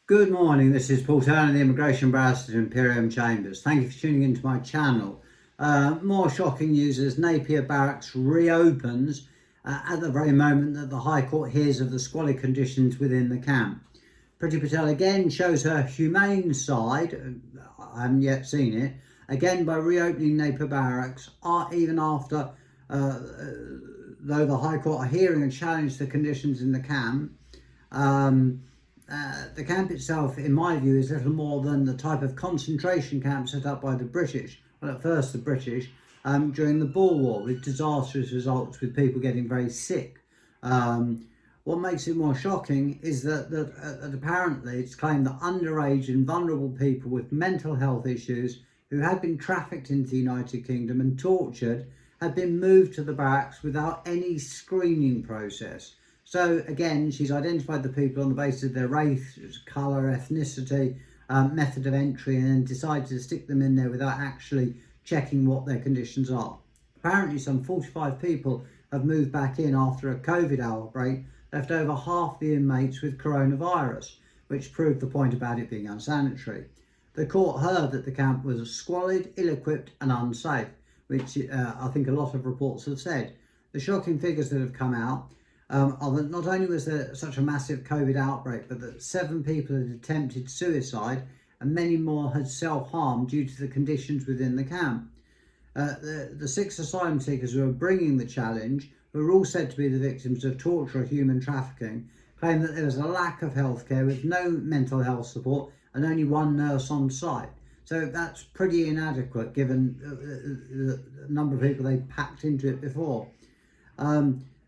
Good morning, this is Paul Turner, the Immigration Barracks at Imperium Chambers. Thank you for tuning into my channel. More shocking news as Napier Barracks reopens at the very moment that the High Court hears of the squalid conditions within the camp. Priti Patel again shows her humane side, I haven't yet seen it, again by reopening Napier Barracks, even after, though the High Court are hearing a challenge to the conditions in the camp. The camp itself, in my view, is little more than the type of concentration camp set up by the British, well at first the British, during the Boer War, with disastrous results, with people getting very sick. What makes it more shocking is that apparently it's claimed that underage and vulnerable people with mental health issues who had been trafficked into the United Kingdom and tortured had been moved to the barracks without any screening process. So again, she's identified the people on the basis of their race, colour, ethnicity, method of entry, and then decided to stick them in there without actually checking what their conditions are. Apparently some 45 people have moved back in after a COVID outbreak, left over half the inmates with coronavirus, which proved the point about it being unsanitary. The court heard that the camp was squalid, ill-equipped and unsafe, which I think a lot of reports have said. The shocking figures that have come out are that not only was there such a massive COVID outbreak, but that 7 people had attempted suicide and many more had self-harmed due to the conditions within the camp. The 6 asylum seekers who are bringing the challenge, who are all said to be the victims of torture or human trafficking, claim that there was a lack of healthcare with no mental health support and only 1 nurse on site. So that's pretty inadequate given the number of people they packed into it before.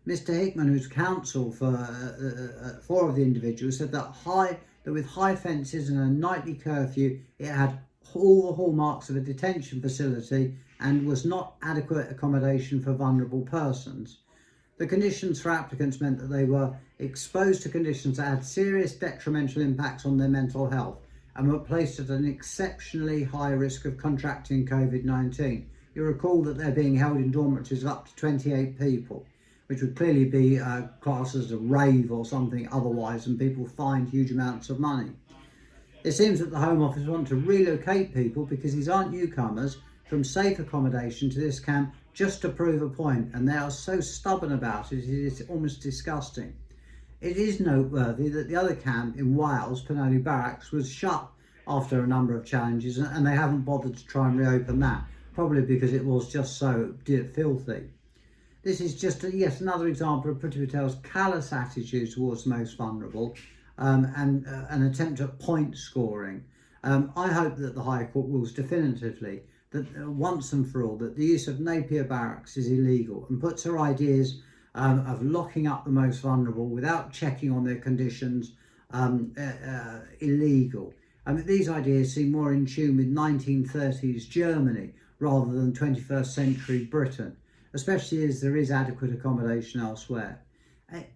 Mr. Hickman, who's counsel for 4 of the individuals, said that with high fences and a nightly curfew, it had all the hallmarks of a detention facility and was not adequate accommodation for vulnerable persons. The conditions for applicants meant that they were exposed to conditions that had serious detrimental impacts on their mental health and were placed at an exceptionally high risk of contracting COVID-19. You'll recall that they're being held in dormitories of up to 28 people, which would clearly be classed as a rave or something otherwise, and people fined huge amounts of money. It seems that the Home Office want to relocate people because these aren't newcomers from safe accommodation to this camp just to prove a point, and they are so stubborn about it, it is almost disgusting. It is noteworthy that the other camp in Wales, Priti Barracks, was shut after a number of challenges, and they haven't bothered to try and reopen that, probably because it was just so filthy. This is just yet another example of Priti Patel's callous attitude towards the most vulnerable and an attempt at point scoring. I hope that the High Court rules definitively that once and for all that the use of Napier Barracks is illegal and puts her ideas of locking up the most vulnerable without checking on their conditions illegal. These ideas seem more in tune with 1930s Germany rather than 21st century Britain, especially as there is adequate accommodation elsewhere.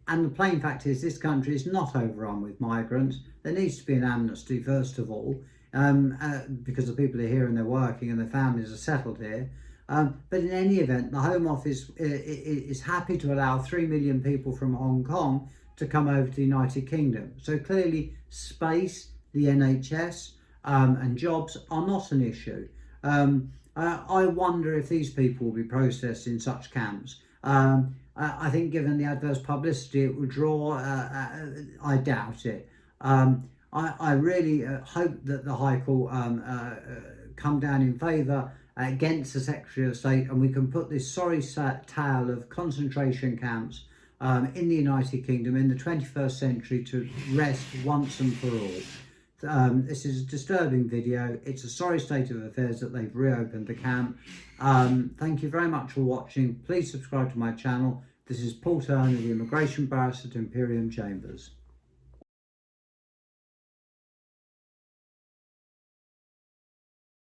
And the plain fact is this country is not overrun with migrants. There needs to be an amnesty, first of all, because the people are here and they're working and their families are settled here. But in any event, the Home Office is happy to allow 3 million people from Hong Kong to come over to the United Kingdom. So clearly space, the NHS and jobs are not an issue. I wonder if these people will be processed in such camps. I think given the adverse publicity it would draw, I doubt it. I really hope that the High Court come down in favour against the Secretary of State, and we can put this sorry tale of concentration camps in the United Kingdom in the 21st century to rest once and for all. This is a disturbing video. It's a sorry state of affairs that they've reopened the camp. Thank you very much for watching. Please subscribe to my channel. This is Paul Turner, the Immigration Barracks at Imperium Chambers.